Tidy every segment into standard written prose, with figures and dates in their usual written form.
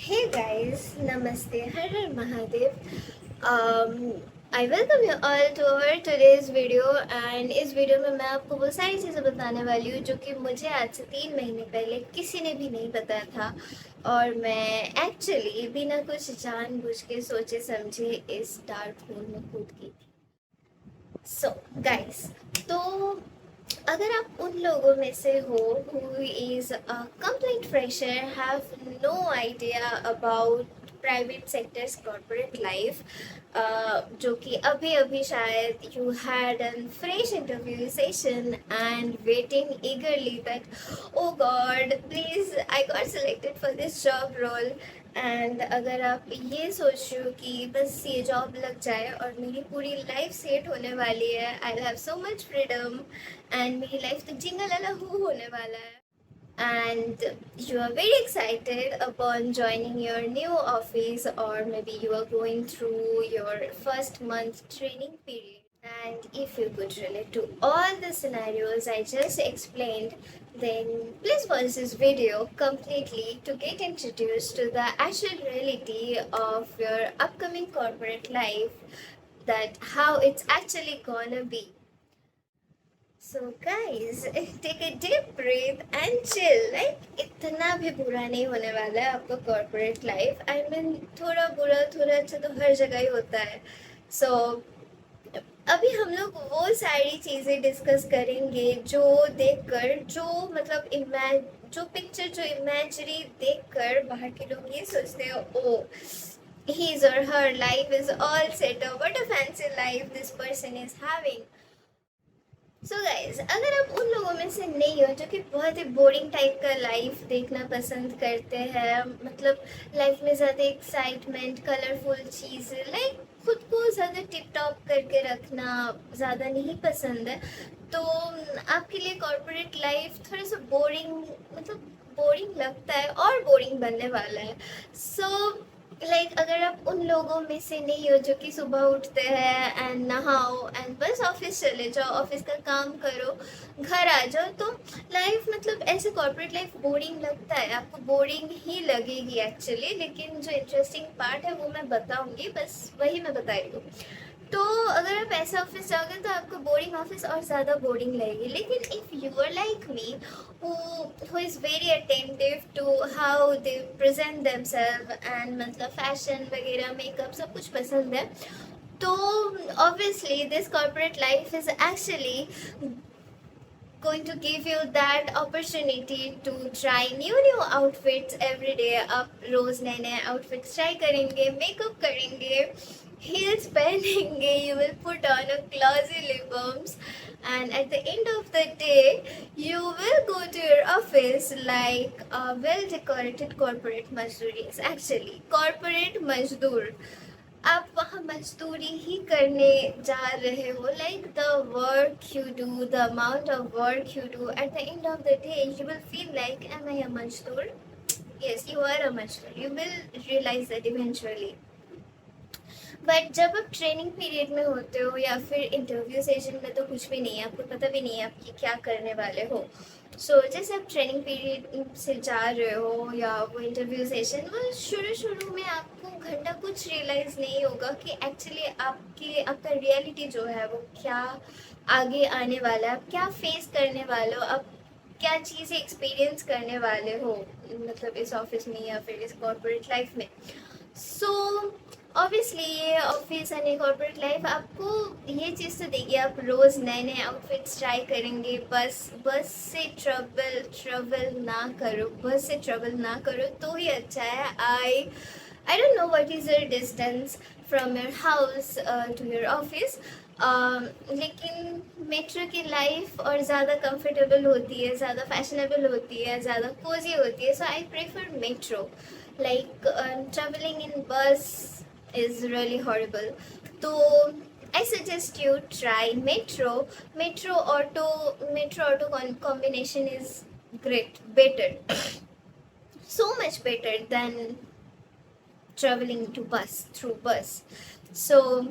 Hey guys, Namaste, Har Har Mahadev. I welcome you all to our today's video and इस video में मैं आपको वो सारी चीज़ें बताने वाली हूँ जो कि मुझे आज से 3 महीने पहले किसी ने भी नहीं बताया था और मैं एक्चुअली बिना कुछ जानबूझ के सोचे समझे इस डार्क होल में कूद गई थी। सो गाइस, तो अगर आप उन लोगों में से हो who is a complete fresher, have no idea about private sectors corporate life, जो कि अभी अभी शायद you had an fresh interview session and waiting eagerly that oh god please I got selected for this job role। And अगर आप ये सोच रहे हो कि बस ये जॉब लग जाए और मेरी पूरी लाइफ सेट होने वाली है, I have so much freedom and मेरी लाइफ तो जिंगल होने वाला है, and you are very excited upon joining your new office, or maybe you are going through your first month training period, and if you could relate to all the scenarios I just explained, then please watch this video completely to get introduced to the actual reality of your upcoming corporate life, that how it's actually gonna be. So guys, take a deep breath and chill. Like इतना भी बुरा नहीं होने वाला है आपका corporate life. I mean थोड़ा बुरा थोड़ा अच्छा तो हर जगह ही होता है. So अभी हम लोग वो सारी चीज़ें डिस्कस करेंगे जो देखकर, जो मतलब जो पिक्चर, जो इमेजरी देखकर बाहर के लोग ये सोचते हैं, ओ his or her life is all set up, what a fancy life this person is having. So guys, अगर आप उन लोगों में से नहीं हो जो कि बहुत ही बोरिंग टाइप का लाइफ देखना पसंद करते हैं, मतलब लाइफ में ज़्यादा एक्साइटमेंट, कलरफुल चीज़, लाइक खुद को ज़्यादा टिप टॉप करके रखना ज़्यादा नहीं पसंद है, तो आपके लिए कॉर्पोरेट लाइफ थोड़ा सा बोरिंग, मतलब बोरिंग लगता है और बोरिंग बनने वाला है। सो लाइक अगर आप उन लोगों में से नहीं हो जो कि सुबह उठते हैं एंड नहाओ एंड बस ऑफिस चले जाओ, ऑफिस का काम करो, घर आ जाओ, तो लाइफ मतलब ऐसे कॉर्पोरेट लाइफ बोरिंग लगता है, आपको बोरिंग ही लगेगी एक्चुअली, लेकिन जो इंटरेस्टिंग पार्ट है वो मैं बताऊंगी, बस वही मैं बता रही हूँ। तो अगर आप ऐसे ऑफिस जाओगे तो आपको बोरिंग ऑफिस और ज़्यादा बोरिंग लगेगी, लेकिन if you are like me who is very attentive to how they present themselves and मतलब फैशन वगैरह, मेकअप सब कुछ पसंद है, तो obviously this corporate life is actually going to give you that opportunity to try new outfits every day। आप रोज नए नए outfits try करेंगे, मेकअप करेंगे, heels पहनेंगे, you will put on a glossy lip balms, and at the end of the day you will go to your office like a well decorated corporate mazdoor। Yes, actually corporate mazdoor, आप वहाँ मजदूरी ही करने जा रहे हो, like the work you do, the amount of work you do, at the end of the day you will feel like am I a मजदूर। Yes, you are a मजदूर, you will realise that eventually. But जब आप training period में होते हो या फिर interview session में तो कुछ भी नहीं है, आपको पता भी नहीं है आप क्या करने वाले हो। सो जैसे आप ट्रेनिंग पीरियड से जा रहे हो या वो इंटरव्यू सेशन, वो शुरू में आपको घंटा कुछ रियलाइज़ नहीं होगा कि एक्चुअली आपका रियलिटी जो है वो क्या आगे आने वाला है, आप क्या फेस करने वाले हो, आप क्या चीज़ें एक्सपीरियंस करने वाले हो, मतलब इस ऑफिस में या फिर इस कॉर्पोरेट लाइफ में। सो ऑब्वियसली ये ऑफिस एंड कॉर्पोरेट लाइफ आपको ये चीज़ तो देगी, आप रोज़ नए नए आउटफिट्स ट्राई करेंगे, बस से ट्रबल ना करो, बस से ट्रबल ना करो तो ही अच्छा है। I don't know what is your distance from your house to your office, लेकिन मेट्रो की लाइफ और ज़्यादा कंफर्टेबल होती है, ज़्यादा फैशनेबल होती है, ज़्यादा कोजी होती है, so I prefer metro. Like traveling in bus is really horrible, so I suggest you try metro. Metro auto combination is great, better, so much better than traveling to bus through bus. So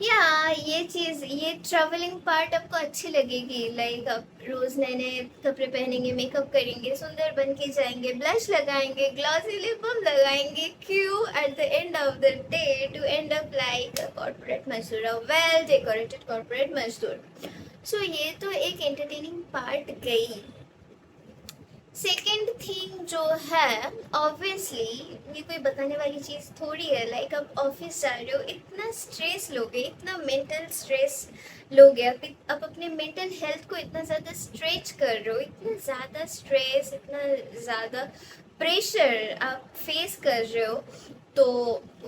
या ये travelling part आपको अच्छी लगेगी। Like आप रोज नए नए कपड़े पहनेंगे, मेकअप करेंगे, सुंदर बन के जाएंगे, ब्लश लगाएंगे, ग्लॉसी लिप बाम लगाएंगे, क्यों at the end of the day to end up like corporate मजदूर, वेल डेकोरेटेड कॉर्पोरेट मजदूर। सो ये तो एक एंटरटेनिंग पार्ट गई। सेकेंड थिंग जो है, ऑब्वियसली ये कोई बताने वाली चीज़ थोड़ी है। लाइक आप ऑफिस जा रहे हो, इतना स्ट्रेस लोगे, इतना मेंटल स्ट्रेस लोगे, आप अपने मेंटल हेल्थ को इतना ज़्यादा स्ट्रेच कर रहे हो, इतना ज़्यादा स्ट्रेस, इतना ज़्यादा प्रेशर आप फेस कर रहे हो। तो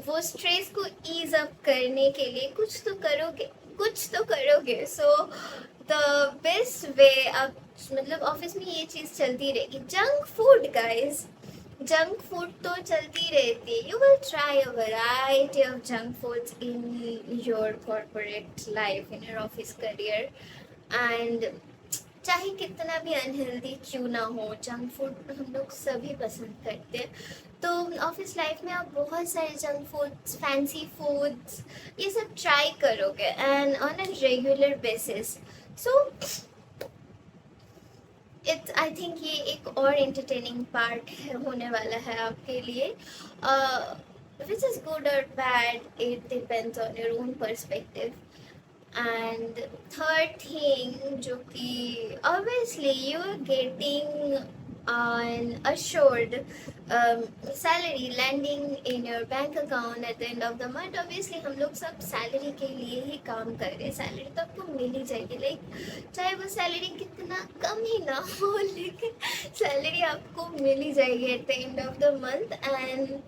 वो स्ट्रेस को ईज अप करने के लिए कुछ तो करोगे, कुछ तो करोगे। सो द बेस्ट वे, आप मतलब ऑफिस में ये चीज़ चलती रहेगी, junk food guys, junk food तो चलती रहती है। You will try a variety of junk foods in your corporate life, in your office career, and चाहे कितना भी अनहेल्दी क्यों ना हो, जंक फूड हम लोग सभी पसंद करते हैं। तो ऑफिस लाइफ में आप बहुत सारे जंक फूड्स, फैंसी फूड्स, ये सब ट्राई करोगे and on a regular basis. So it's, I think ये एक और एंटरटेनिंग पार्ट है, होने वाला है आपके लिए, विच इज़ गुड और bad, it depends on your own perspective. And third thing जो कि obviously you are getting an assured salary landing in your bank account at the end of the month। obviously हम लोग सब salary के लिए ही काम कर रहे हैं, सैलरी तो आपको मिल ही जाएगी। लाइक चाहे वो सैलरी कितना कम ही ना हो, लेकिन सैलरी आपको मिल ही जाएगी eight the end of the month. And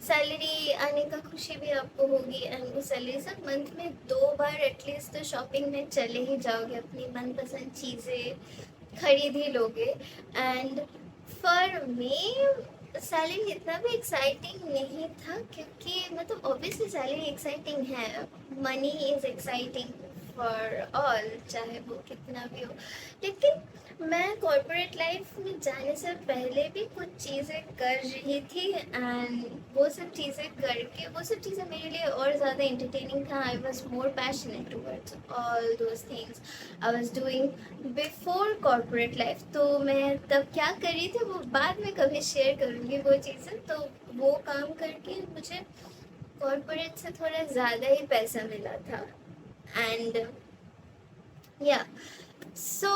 salary आने का खुशी भी आपको होगी, एंड वो सैलरी से मंथ में 2 बार एटलीस्ट तो शॉपिंग में चले ही जाओगे, अपनी मनपसंद चीज़ें खरीद ही लोगे। एंड फॉर मी सैलरी इतना भी एक्साइटिंग नहीं था, क्योंकि मतलब ऑब्वियसली सैलरी एक्साइटिंग है, money is exciting for all, चाहे वो कितना भी हो। लेकिन मैं कॉर्पोरेट लाइफ में जाने से पहले भी कुछ चीज़ें कर रही थी, एंड वो सब चीज़ें करके वो सब चीज़ें मेरे लिए और ज़्यादा इंटरटेनिंग था। I was more passionate towards all those things I was doing before corporate life. तो मैं तब क्या कर रही थी वो बाद में कभी शेयर करूँगी वो चीज़ें। तो वो काम करके मुझे कॉर्पोरेट से थोड़ा ज़्यादा ही पैसा मिला था। एंड या सो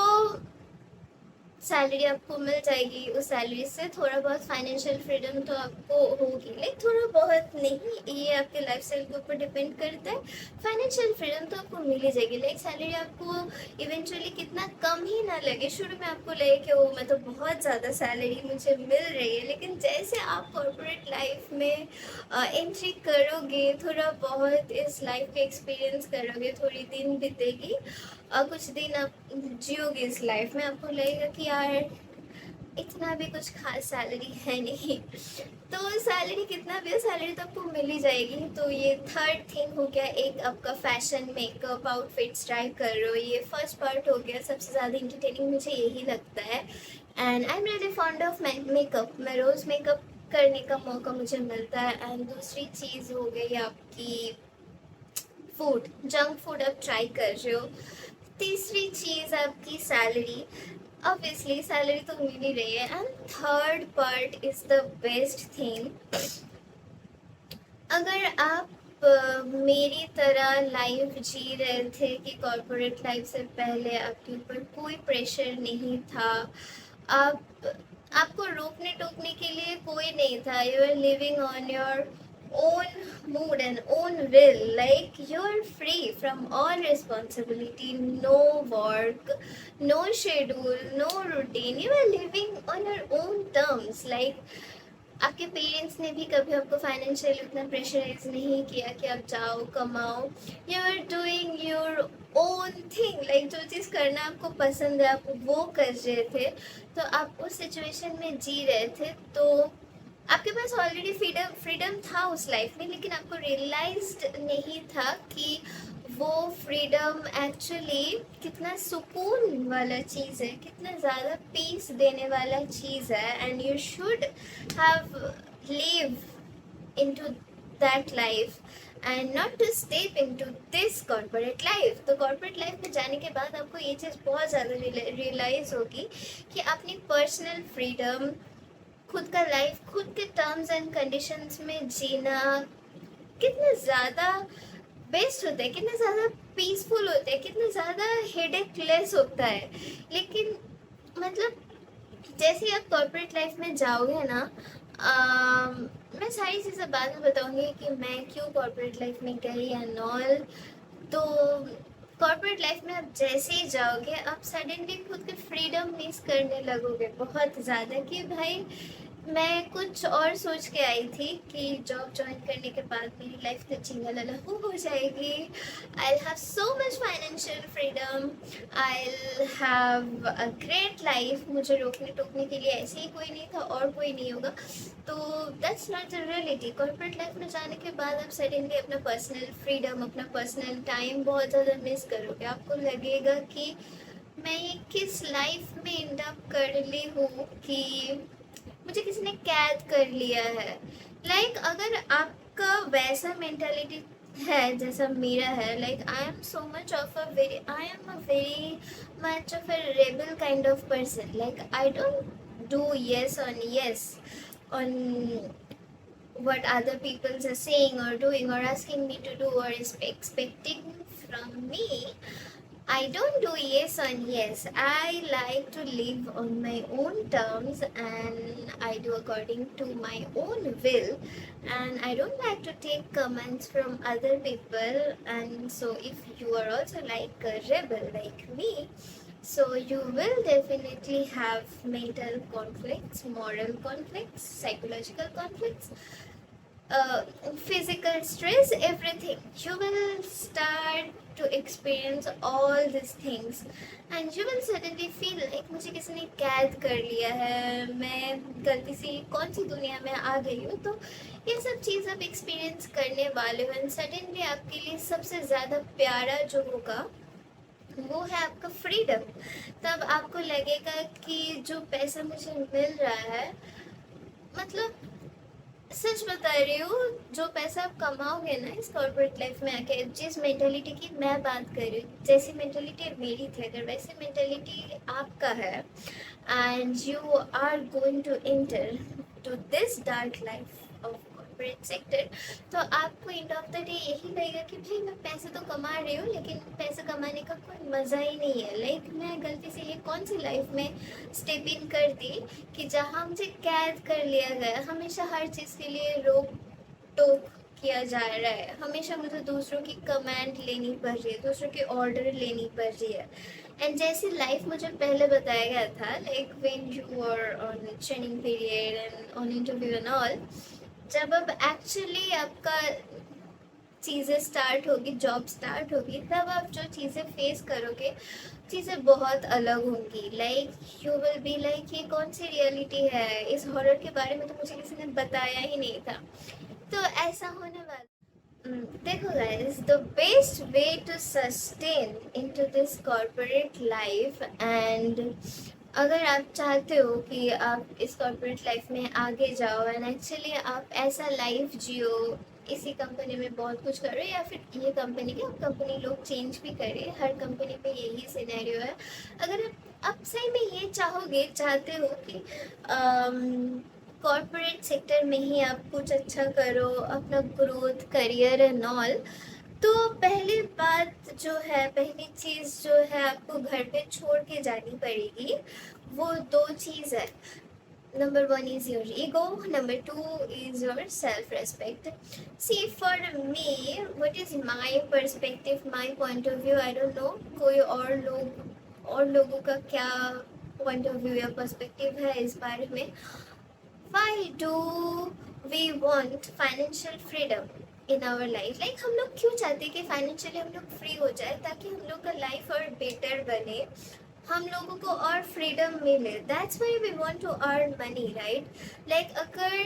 सैलरी आपको मिल जाएगी, उस सैलरी से थोड़ा बहुत फाइनेंशियल फ्रीडम तो आपको होगी। लाइक थोड़ा बहुत नहीं, ये आपके लाइफस्टाइल के ऊपर डिपेंड करता है। फाइनेंशियल फ्रीडम तो आपको मिल ही जाएगी। लाइक सैलरी आपको इवेंचुअली कितना कम ही ना लगे, शुरू में आपको लगे कि वो मतलब बहुत ज़्यादा सैलरी मुझे मिल रही है, लेकिन जैसे आप कॉर्पोरेट लाइफ में एंट्री करोगे, थोड़ा बहुत इस लाइफ का एक्सपीरियंस करोगे, थोड़ी दिन बीतेगी, कुछ दिन आप जियोगे इस लाइफ में, आपको लगेगा कि यार इतना भी कुछ खास सैलरी है नहीं। तो सैलरी कितना भी हो, सैलरी तो आपको मिल ही जाएगी। तो ये थर्ड थिंग हो गया, एक आपका फैशन, मेकअप, आउटफिट्स ट्राई कर रहे हो, ये फर्स्ट पार्ट हो गया। सबसे ज़्यादा इंटरटेनिंग मुझे यही लगता है, and I am really fond of makeup. मैं रोज़ मेकअप करने का मौका मुझे मिलता है। एंड दूसरी चीज़ हो गई आपकी फूड, जंक फूड आप ट्राई कर रहे हो। तीसरी चीज़ आपकी सैलरी, ऑब्वियसली सैलरी तो मिल ही रही है। And third part is the best thing, अगर आप मेरी तरह लाइफ जी रहे थे कि कॉर्पोरेट लाइफ से पहले आपके ऊपर कोई प्रेशर नहीं था, आप आपको रोकने टोकने के लिए कोई नहीं था, you are living on your own mood and own will, like you're free from all responsibility, no work, no schedule, no routine, you are living on your own terms। like आपके पेरेंट्स ने भी कभी आपको financially उतना pressurise नहीं किया कि आप जाओ कमाओ, you are doing your own thing. Like जो चीज़ करना आपको पसंद है आप वो कर रहे थे, तो आप उस सिचुएशन में जी रहे थे। तो आपके पास ऑलरेडी फ्रीडम था उस लाइफ में, लेकिन आपको रियलाइज्ड नहीं था कि वो फ्रीडम एक्चुअली कितना सुकून वाला चीज़ है, कितना ज़्यादा पीस देने वाला चीज़ है। And you should have live into that life. And not to step in to this corporate life. तो कॉर्पोरेट लाइफ में जाने के बाद आपको ये चीज़ बहुत ज़्यादा रियलाइज़ होगी कि अपनी पर्सनल फ्रीडम, खुद का लाइफ खुद के टर्म्स एंड कंडीशंस में जीना कितना ज़्यादा बेस्ट होता है, कितना ज़्यादा पीसफुल होता है, कितना ज़्यादा हेडेक लेस होता है। लेकिन मतलब जैसे ही आप कॉर्पोरेट लाइफ में जाओगे ना, मैं सारी चीज़ें बाद में बताऊंगी कि मैं क्यों कॉर्पोरेट लाइफ में गई एंड ऑल। तो कॉर्पोरेट लाइफ में आप जैसे ही जाओगे आप सडनली खुद की फ्रीडम मिस करने लगोगे बहुत ज़्यादा, कि भाई मैं कुछ और सोच के आई थी कि जॉब ज्वाइन करने के बाद मेरी लाइफ तो चिंगालहू हो जाएगी, I have so much financial freedom, I have a great life, मुझे रोकने टोकने के लिए ऐसे ही कोई नहीं था और कोई नहीं होगा। तो that's not the reality. Corporate life में जाने के बाद आप सडनली अपना पर्सनल फ्रीडम, अपना पर्सनल टाइम बहुत ज़्यादा मिस करोगे। आपको लगेगा कि मैं ये किस लाइफ में एंड अप कर ली हूँ कि मुझे किसी ने कैद कर लिया है। अगर आपका वैसा मेंटालिटी है जैसा मेरा है, I am so much of a very I am a very much of a rebel kind of person. I don't do yes on yes on what other people are saying or doing or asking me to do or is expecting from me. I don't do yes on yes. I like to live on my own terms and I do according to my own will, and I don't like to take comments from other people. And so if you are also like a rebel like me, so you will definitely have mental conflicts, moral conflicts, psychological conflicts, physical stress, everything. You will start to experience all these things and you will suddenly feel like मुझे किसी ने कैद कर लिया है, मैं गलती से कौन सी दुनिया में आ गई हूँ। तो ये सब चीज़ आप एक्सपीरियंस करने वाले हो एंड सडनली आपके लिए सबसे ज़्यादा प्यारा जो होगा वो है आपका फ्रीडम। तब आपको लगेगा कि जो पैसा मुझे मिल रहा है, मतलब सच बता रही हूँ, जो पैसा आप कमाओगे ना इस कॉर्पोरेट लाइफ में आके, जिस मेंटेलिटी की मैं बात कर रही हूँ, जैसी मेंटेलिटी मेरी थी, अगर वैसी मेंटेलिटी आपका है and you are going to enter to this dark life of corporate sector, तो आपको एंड ऑफ द डे यही लगेगा कि भाई मैं पैसे तो कमा रही हूँ लेकिन पैसे कमाने का कोई मज़ा ही नहीं है। मैं गलती से ये कौन सी लाइफ में स्टेप इन कर दी कि जहाँ मुझे कैद कर लिया गया, हमेशा हर चीज़ के लिए रोक टोक किया जा रहा है, हमेशा मुझे दूसरों की कमांड लेनी पड़ रही है, दूसरों की ऑर्डर लेनी पड़ रही है। एंड जैसी लाइफ मुझे पहले बताया गया था, when you are on training period and on interview and all, जब अब एक्चुअली आपका चीज़ें स्टार्ट होगी, जॉब स्टार्ट होगी, तब आप जो चीज़ें फेस करोगे चीज़ें बहुत अलग होंगी। यू विल बी ये कौन सी रियलिटी है, इस हॉरर के बारे में तो मुझे किसी ने बताया ही नहीं था। तो ऐसा होने वाला। देखो guys, the best way to sustain into this corporate life, and अगर आप चाहते हो कि आप इस कॉर्पोरेट लाइफ में आगे जाओ एंड एक्चुअली आप ऐसा लाइफ जियो, इसी कंपनी में बहुत कुछ करो या फिर ये कंपनी के, आप कंपनी लोग चेंज भी करें, हर कंपनी में यही सिनेरियो है। अगर आप सही में ये चाहते हो कि कॉर्पोरेट सेक्टर में ही आप कुछ अच्छा करो, अपना ग्रोथ, करियर एंड ऑल, तो पहली बात जो है, पहली चीज़ जो है आपको घर पे छोड़ के जानी पड़ेगी, वो दो चीज़ है। Number one is your ego, number two is your self-respect. See, for me, what is my perspective, my point of view, I don't know, कोई और लोगों का क्या point of view या perspective है इस बारे में। Why do we want financial freedom in our life? हम लोग क्यों चाहते हैं कि फाइनेंशियली हम लोग फ्री हो जाए ताकि हम लोग का लाइफ और बेटर बने, हम लोगों को और फ्रीडम मिले। That's why we want to earn money, right? अगर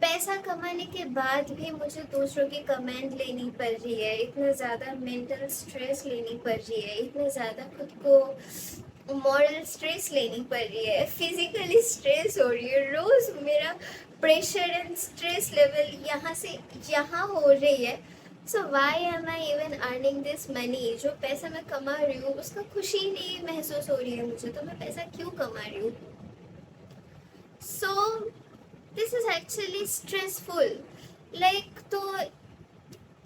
पैसा कमाने के बाद भी मुझे दूसरों की कमेंट लेनी पड़ रही है, इतना ज़्यादा मेंटल स्ट्रेस लेनी पड़ रही है, इतने ज़्यादा खुद को मॉरल स्ट्रेस लेनी पड़ रही है, फिजिकली स्ट्रेस हो रही है, रोज़ मेरा प्रेशर एंड स्ट्रेस लेवल यहाँ से यहाँ हो रही है, so why am I even earning this money? जो पैसा मैं कमा रही हूँ उसका खुशी नहीं महसूस हो रही है मुझे, तो मैं पैसा क्यों कमा रही हूँ? So this is actually stressful. Like तो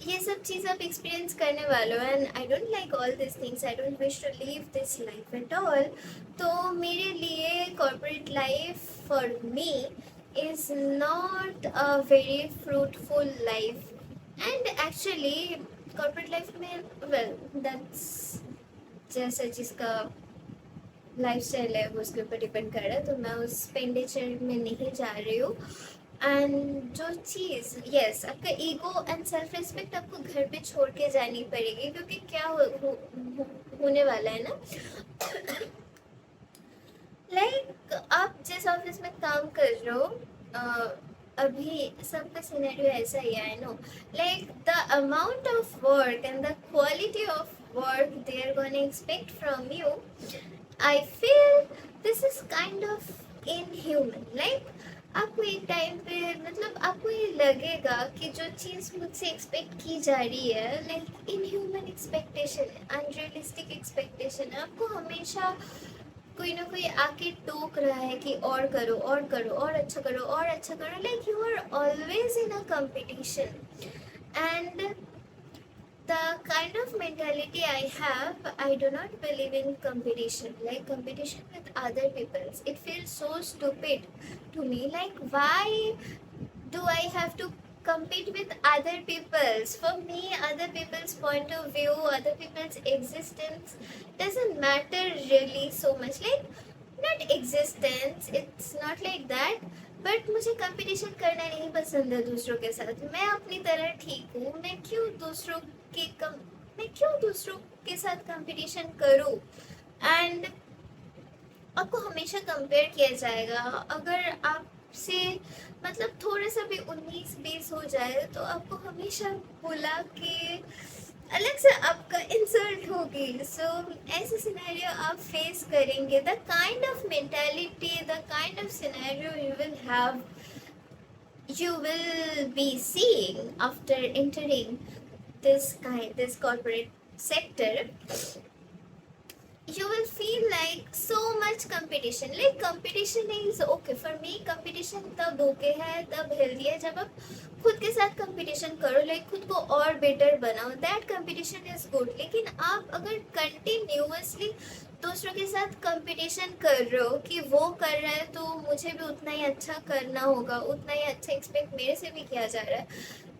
ये सब चीज़ आप एक्सपीरियंस करने वाले हो, and I don't like all this things, I don't wish to leave this life at all. तो मेरे लिए corporate life for me is not a very fruitful life. And actually corporate life में well that's जैसा जिसका life style है वो उसके ऊपर डिपेंड कर रहा है, तो मैं उस पेंडिचर में नहीं जा रही हूँ। एंड जो चीज़ यस आपका ईगो एंड सेल्फ रिस्पेक्ट आपको घर पे छोड़ के जानी पड़ेगी, क्योंकि क्या होने वाला है ना लाइक आप जिस ऑफिस में काम कर रहे हो अभी सबका सिनेरियो ऐसा ही है, I know. Like the amount of work and the quality of work they are gonna expect from you, I feel this is kind of inhuman. Like आपको एक टाइम पे मतलब आपको ये लगेगा कि जो चीज़ मुझसे एक्सपेक्ट की जा रही है लाइक इनह्यूमन एक्सपेक्टेशन है, अनरियलिस्टिक एक्सपेक्टेशन है। आपको हमेशा कोई ना कोई आके टोक रहा है कि और करो और करो और अच्छा करो और अच्छा करो। Like you are always in a competition, and the kind of mentality I have, I do not believe in competition. Like competition with other people, it feels so stupid to me. Like why do I have to compete with other people's? For me, other people's point of view, other people's existence doesn't matter really so much. Like not existence, it's not like that, but मुझे competition करना नहीं पसंद है दूसरों के साथ। मैं अपनी तरह ठीक हूँ, मैं क्यों दूसरों के साथ कंपटीशन करूँ? एंड आपको हमेशा कंपेयर किया जाएगा। अगर आपसे मतलब थोड़ा सा भी 19-20 हो जाए तो आपको हमेशा बुला के अलग से आपका इंसल्ट होगी। सो ऐसे सिनेरियो आप फेस करेंगे। The kind of mentality, the kind of scenario you will be seeing after entering this corporate sector, you will feel like so much competition. Like competition is okay for me. competition तब okay है, तब healthy है जब आप खुद के साथ competition करो, like खुद को और better बनाओ, that competition is good। लेकिन आप अगर continuously दूसरों के साथ कंपटीशन कर रहे हो कि वो कर रहा है तो मुझे भी उतना ही अच्छा करना होगा, उतना ही अच्छा एक्सपेक्ट मेरे से भी किया जा रहा है,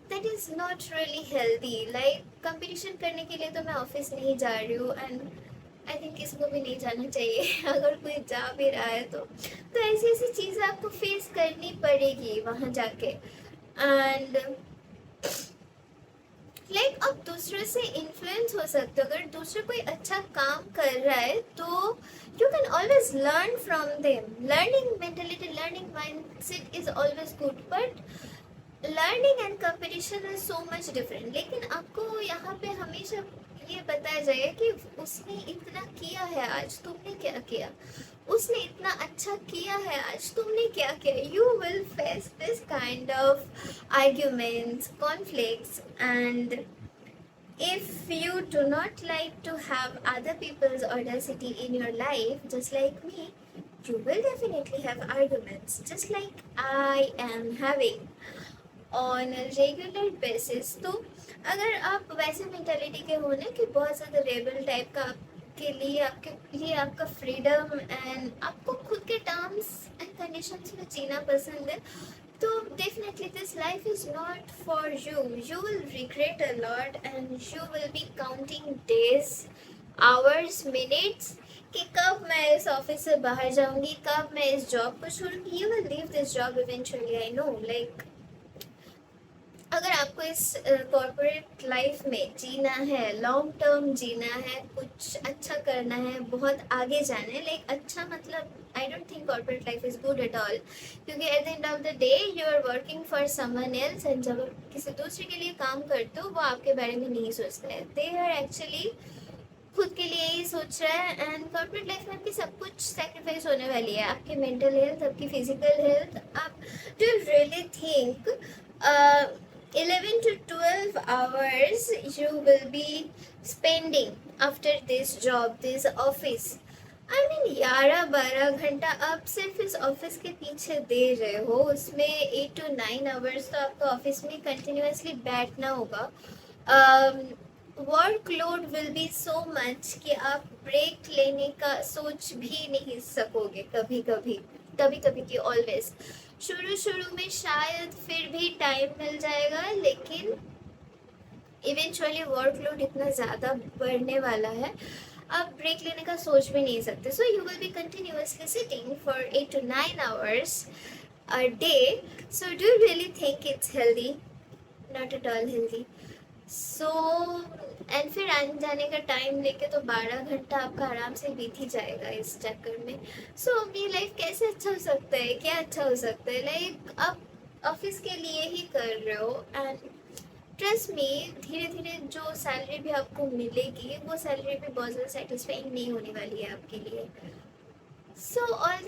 that is not really healthy. Like competition करने के लिए तो मैं ऑफिस नहीं जा रही हूँ, एंड आई थिंक किसी को भी नहीं जाना चाहिए अगर कोई जा भी रहा है तो ऐसी ऐसी चीज़ें आपको फेस करनी पड़ेगी वहाँ जाके। एंड लाइक आप दूसरों से इन्फ्लुएंस हो सकते हो। अगर दूसरा कोई अच्छा काम कर रहा है तो you can always learn from them. Learning mentality, learning mindset is always good, but learning and competition is so much different. लेकिन आपको यहाँ पे हमेशा ये बताया जाएगा कि उसने इतना किया है, आज तुमने क्या किया, उसने इतना अच्छा किया है, आज तुमने क्या किया। You will face this kind of arguments, conflicts, and if you do not like to have other people's audacity in your life, just like me, you will definitely have arguments, just like I am having on a regular basis। तो अगर आप वैसे mentality के हो ना कि बहुत ज़्यादा रेबल टाइप का, आपके लिए आपका फ्रीडम एंड आपको खुद के टर्म्स एंड कंडीशंस में जीना पसंद है, तो definitely this life is not for you. You will regret a lot and you will be counting days, hours, minutes कि कब मैं इस ऑफिस से बाहर जाऊंगी, कब मैं इस जॉब को छोड़ूंगी। You will leave this job eventually, I know। Like अगर आपको इस कॉर्पोरेट लाइफ में जीना है, लॉन्ग टर्म जीना है, कुछ अच्छा करना है, बहुत आगे जाना है, लाइक अच्छा मतलब I don't think corporate life is good at all, क्योंकि at the end of the day you are working for someone else, and जब आप किसी दूसरे के लिए काम करते हो वो आपके बारे में नहीं सोचते हैं, दे आर एक्चुअली खुद के लिए ही सोच रहा है। एंड कॉर्पोरेट लाइफ में आपकी सब कुछ सेक्रीफाइस होने वाली है, आपकी मेंटल हेल्थ, आपकी फिजिकल हेल्थ। आप do really think 11 to 12 hours you will be spending after this job, this office. I mean 11-12 घंटा आप सिर्फ इस ऑफिस के पीछे दे रहे हो, उसमें 8 to 9 आवर्स तो आपको ऑफिस में कंटिन्यूसली बैठना होगा. Workload will be so much कि आप ब्रेक लेने का सोच भी नहीं सकोगे. कभी कभी कभी कभी की ऑलवेज शुरू में शायद फिर भी टाइम मिल जाएगा, लेकिन इवेंचुअली वर्कलोड इतना ज़्यादा बढ़ने वाला है, आप ब्रेक लेने का सोच भी नहीं सकते. So you will B continuously sitting for 8 to 9 hours a day. So do you really think it's healthy? Not at all healthy. So and फिर आने जाने का टाइम लेके तो 12 घंटा आपका आराम से बीत ही जाएगा इस चक्कर में. सो अपनी लाइफ कैसे अच्छा हो सकता है, क्या अच्छा हो सकता है? लाइक आप ऑफिस के लिए ही कर रहे हो, एंड ट्रस्ट मी, धीरे धीरे जो सैलरी भी आपको मिलेगी वो सैलरी भी बहुत ज़्यादा सेटिस्फाइंग नहीं होने वाली है आपके लिए. सो all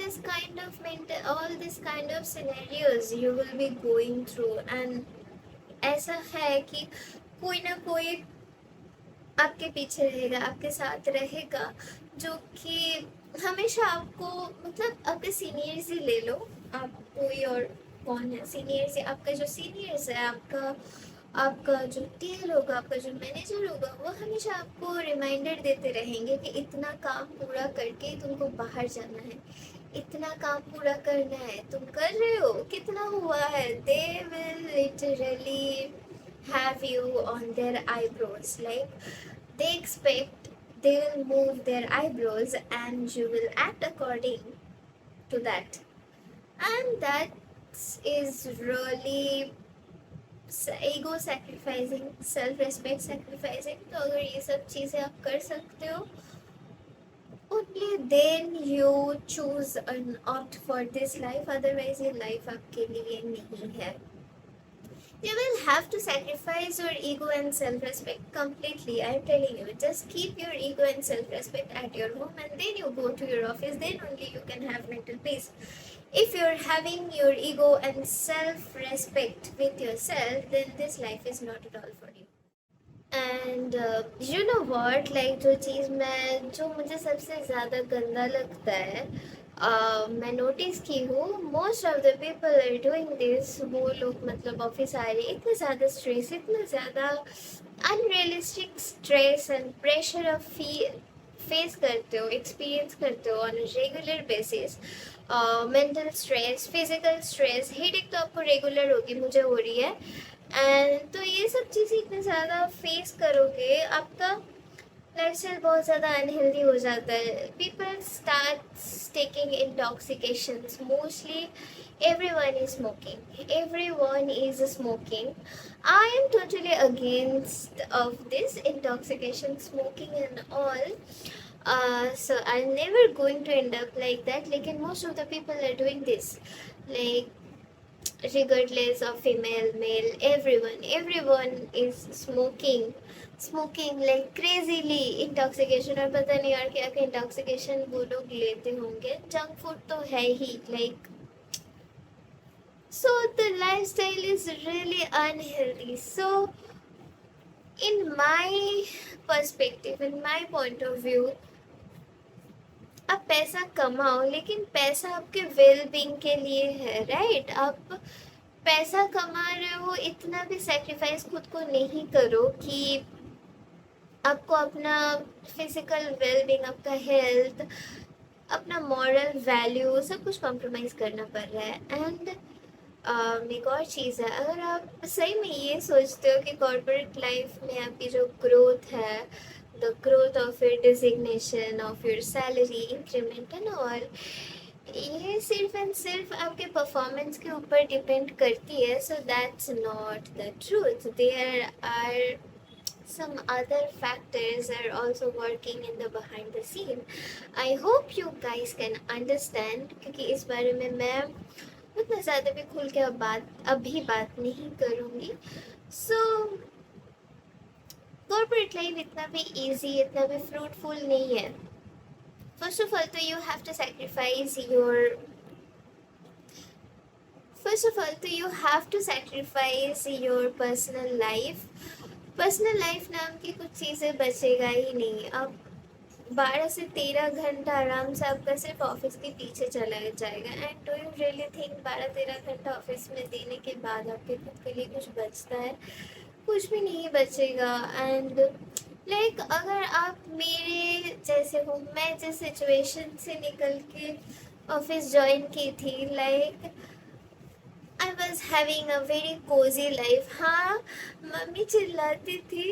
this kind of scenarios you will be going through, and ऐसा है कि कोई ना कोई आपके पीछे रहेगा, आपके साथ रहेगा, जो कि हमेशा आपको, मतलब आपके सीनियर्स ही ले लो, आप कोई और कौन है सीनियर से, आपका जो सीनियर्स है, आपका जो टीएल होगा, आपका जो मैनेजर होगा, वो हमेशा आपको रिमाइंडर देते रहेंगे कि इतना काम पूरा करके तुमको बाहर जाना है, इतना काम पूरा करना है, तुम कर रहे हो, कितना हुआ है. They will literally have you on their eyebrows, like they expect, they will move their eyebrows and you will act according to that, and that is really ego sacrificing, self respect sacrificing. तो अगर ये सब चीज़ें आप कर सकते हो, only then you choose and opt for this life, otherwise ये life आपके लिए नहीं है. You will have to sacrifice your ego and self-respect completely. I am telling you, just keep your ego and self-respect at your home, and then you go to your office. Then only you can have mental peace. If you're having your ego and self-respect with yourself, then this life is not at all for you. And you know what, like जो मुझे सबसे ज़्यादा गंदा लगता है, मैं notice की हूँ, most of the people are doing this. वो लोग मतलब ऑफिस आ रहे, इतना ज़्यादा स्ट्रेस, इतना ज़्यादा unrealistic stress and pressure of face करते हो, एक्सपीरियंस करते हो on regular basis. Mental stress, physical stress, headache तो आपको रेगुलर होगी, मुझे हो रही है. एंड तो ये सब चीज़ें इतने ज़्यादा फेस करोगे, आपका लाइफस्टाइल बहुत ज़्यादा अनहेल्दी हो जाता है. People start taking intoxications, mostly everyone is smoking, everyone is smoking. I am totally against of this intoxication, smoking and all. So I'm never going to end up like that, लेकिन most of the people are doing this, like regardless of female, male, everyone is smoking like crazily. Intoxication, और पता नहीं यार क्या क्या intoxication वो लोग लेते होंगे. जंक फूड तो है ही, like so the lifestyle is really unhealthy. So in my perspective, in my point of view, आप पैसा कमाओ, लेकिन पैसा आपके वेल बीइंग के लिए है, राइट? आप पैसा कमा रहे हो, इतना भी सेक्रीफाइस खुद को नहीं करो कि आपको अपना फिजिकल वेल बीइंग, आपका हेल्थ, अपना मॉरल वैल्यू, सब कुछ कॉम्प्रोमाइज़ करना पड़ रहा है. एंड एक और चीज़ है, अगर आप सही में ये सोचते हो कि कॉर्पोरेट लाइफ में आपकी जो ग्रोथ है, the growth of your designation, of your salary increment and all, ये सिर्फ एंड सिर्फ आपके परफॉर्मेंस के ऊपर डिपेंड करती है, so that's not the truth. There are some other factors are also working in the behind the scene. I hope you guys can understand, क्योंकि इस बारे में मैं उतना ज़्यादा भी खुल के अभी बात नहीं करूँगी. सो कॉर्पोरेट लाइफ इतना भी ईजी, इतना भी फ्रूटफुल नहीं है. फर्स्ट ऑफ ऑल तो you have to sacrifice your first of all तो you have to sacrifice your personal life नाम की कुछ चीज़ें बचेगा ही नहीं। अब 12 से 13 घंटा आराम से आपका सिर्फ ऑफिस के पीछे चला जाएगा। And do you really think 12-13 घंटा ऑफिस में देने के बाद आपके खुद के लिए कुछ बचता है? कुछ भी नहीं बचेगा। एंड अगर आप मेरे जैसे हो, मैं जिस सिचुएशन से निकल के ऑफिस ज्वाइन की थी, I was having a very Cozi life. हाँ, मम्मी चिल्लाती थी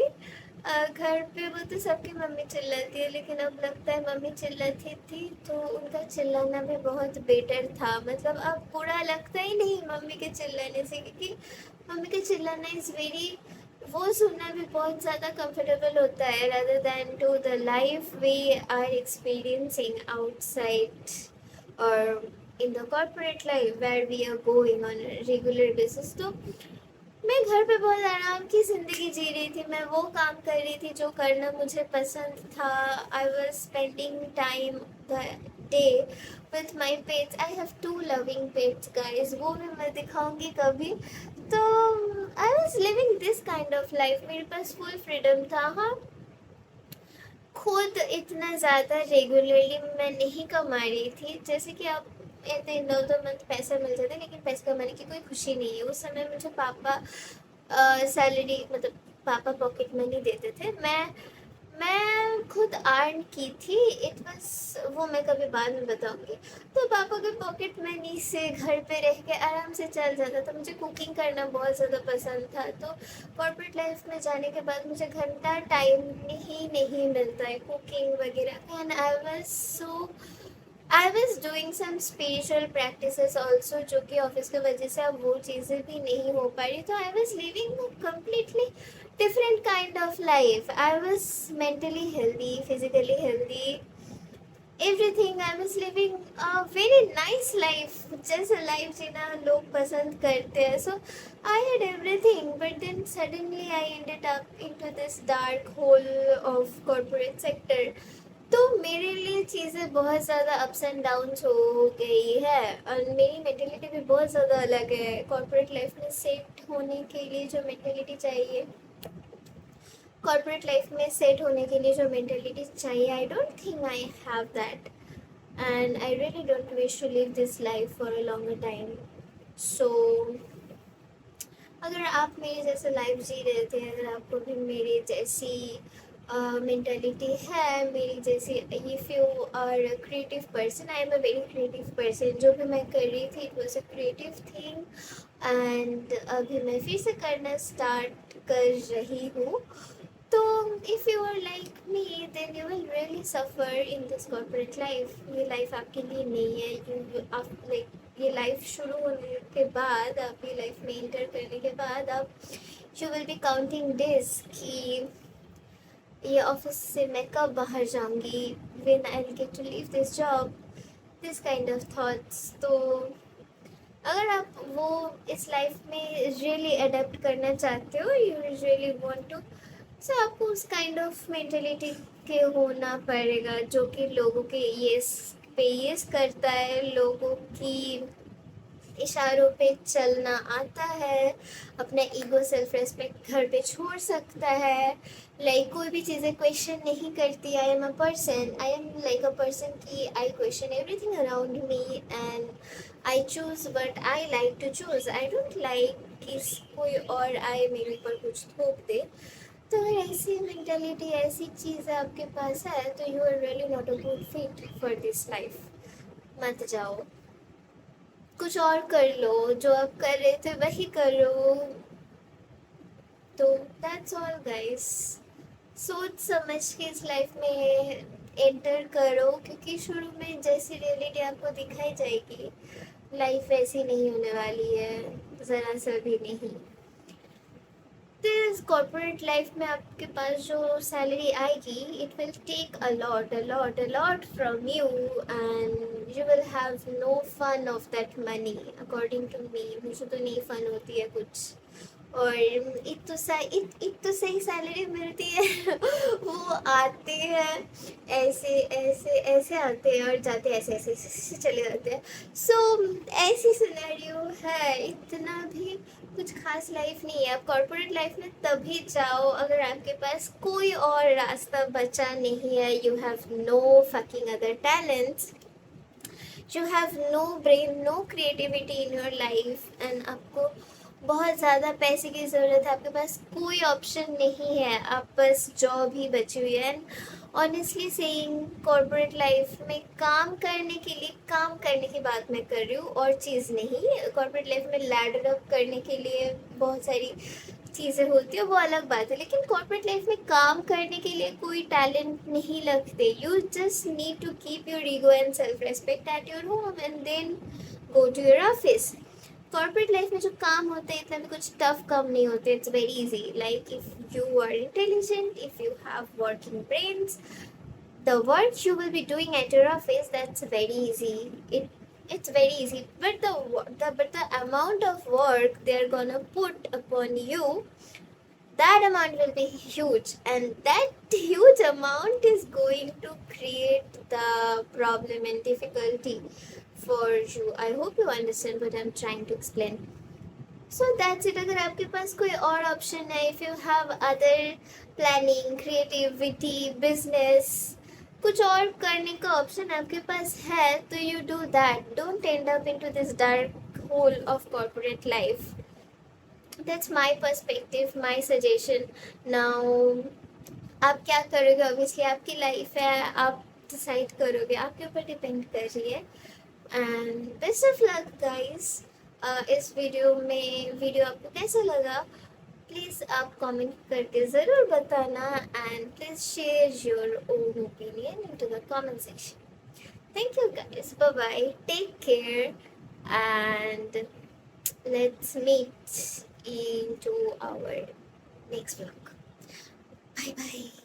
घर पे, वो तो सबकी मम्मी चिल्लाती है, लेकिन अब लगता है मम्मी चिल्लाती थी तो उनका चिल्लाना भी बहुत बेटर था। मतलब अब बुरा लगता ही नहीं मम्मी के चिल्लाने से, क्योंकि मम्मी का चिल्लाना इज़ वेरी, वो सुनना भी बहुत ज़्यादा कंफर्टेबल होता है rather than to the life we are experiencing outside or in the corporate life where we are going on a regular basis। तो मैं घर पे बहुत आराम की ज़िंदगी जी रही थी। मैं वो काम कर रही थी जो करना मुझे पसंद था। I was spending time the day with my pets. I have 2 loving pets guys, वो भी मैं दिखाऊंगी कभी। तो I was living this kind of life. मेरे पास फुल फ्रीडम था। हाँ, खुद इतना ज़्यादा रेगुलरली मैं नहीं कमा रही थी, जैसे कि आप इतने 9-2 मंथ पैसा मिल जाता है, लेकिन पैसे कमाने की कोई खुशी नहीं है। उस समय मुझे पापा सैलरी, मतलब पापा पॉकेट मनी देते थे। मैं खुद अर्न की थी। इट बस वो मैं कभी बाद में बताऊंगी। तो पापा के पॉकेट मनी से घर पे रह के आराम से चल जाता था। मुझे कुकिंग करना बहुत ज़्यादा पसंद था। तो कॉर्पोरेट लाइफ में जाने के बाद मुझे घंटा टाइम ही नहीं मिलता है कुकिंग वगैरह। And I was doing some spiritual practices also, जो कि ऑफिस की वजह से अब वो चीज़ें भी नहीं हो पा रही। तो I was living completely different kind of life. I was mentally healthy, physically healthy, everything. I was living a very nice life, जैसे लाइफ जीना लोग पसंद करते हैं। So I had everything, but then suddenly I ended up into this dark hole of corporate sector। तो मेरे लिए चीज़ें बहुत ज़्यादा अप्स एंड डाउन्स हो गई है, और मेरी मेंटेलिटी भी बहुत ज़्यादा अलग है। कॉर्पोरेट लाइफ में सेट होने के लिए जो मेंटेलिटी चाहिए, कॉर्पोरेट लाइफ में सेट होने के लिए जो मेंटेलिटी चाहिए, I don't think I have that. And I really don't wish to live this life for a longer time. So अगर आप मेरे जैसे लाइफ जी रहे थे, अगर आपको भी मेरी जैसी मेंटालिटी है, मेरी जैसी, if you are a creative person, I am a very creative person. जो भी मैं कर रही थी it was a creative thing, and अभी मैं फिर से करना स्टार्ट कर रही हूँ। तो if you are like me then you will really suffer in this corporate life. ये लाइफ आपके लिए नहीं है। आप ये लाइफ शुरू होने के बाद, आप ये लाइफ में इंटर करने के बाद, आप you will be counting days कि ये ऑफिस से मैं कब बाहर जाऊंगी, when I will get to leave this job, this kind of thoughts. तो अगर आप वो इस लाइफ में रियली अडेप्ट करना चाहते हो, यू रियली वांट टू, सो आपको उस काइंड ऑफ मेंटेलिटी के होना पड़ेगा, जो कि लोगों के येस पे येस करता है, लोगों की इशारों पे चलना आता है, अपना ईगो सेल्फ रेस्पेक्ट घर पे छोड़ सकता है। कोई भी चीज़ें क्वेश्चन नहीं करती। I am a person, I am like a person की I question everything around me, and I choose what I like to choose. I don't like कि कोई और आए मेरे ऊपर कुछ थोप दे। तो अगर ऐसी मेंटालिटी, ऐसी चीज़ आपके पास है, तो you are really not a good fit for this life. मत जाओ, कुछ और कर लो, जो आप कर रहे थे वही करो। तो दैट्स ऑल गाइस। सोच समझ के इस लाइफ में एंटर करो, क्योंकि शुरू में जैसी रियलिटी आपको दिखाई जाएगी, लाइफ वैसी नहीं होने वाली है, ज़रा सा भी नहीं। दिस कॉर्पोरेट लाइफ में आपके पास जो सैलरी आएगी, it will take a lot from you, and you will have no fun of that money according to me. मुझे तो नहीं फन होती है कुछ और एक तो सही सैलरी मिलती है वो आते हैं ऐसे ऐसे ऐसे आते हैं और जाते हैं ऐसे ऐसे ऐसे चले जाते हैं। सो ऐसी सिनेरियो है, इतना भी कुछ खास लाइफ नहीं है। आप कॉर्पोरेट लाइफ में तभी जाओ अगर आपके पास कोई और रास्ता बचा नहीं है। You have no fucking other talents, you have no brain, no creativity in your life and आपको बहुत ज़्यादा पैसे की ज़रूरत है, आपके पास कोई ऑप्शन नहीं है, आप बस जॉब ही बची हुई है। And honestly saying corporate life में काम करने के लिए, काम करने की बात मैं कर रही हूँ और चीज़ नहीं। कॉर्पोरेट लाइफ में लैडर अप करने के लिए बहुत सारी चीज़ें होती है, वो अलग बात है, लेकिन कॉर्पोरेट लाइफ में काम करने के लिए कोई टैलेंट नहीं लगते। You just need to keep your ego and self respect at your home and then go to your office. Corporate life में जो काम होते हैं इतना भी कुछ टफ काम नहीं होते, it's very easy. Like if you are intelligent, if you have working brains, the work you will be doing at your office, that's very easy. It's very easy, but the amount of work they're gonna put upon you, that amount will be huge, and that huge amount is going to create the problem and difficulty for you. I hope you understand what I'm trying to explain. So that's it. अगर आपके पास कोई और option है, if you have other planning, creativity, business, कुछ और करने का option आपके पास है तो you do that. Don't and up into this dark hole of corporate life. That's my perspective, my suggestion. Now आप क्या करोगे, ऑब्वियसली आपकी लाइफ है, आप डिसाइड करोगे, आपके ऊपर डिपेंड कर रही है। And best of luck guys. इस वीडियो आपको कैसा लगा प्लीज़ आप कमेंट करके ज़रूर बताना, and please share your own opinion into the comment section. Thank you guys, bye bye, take care and let's meet into our next vlog. Bye bye.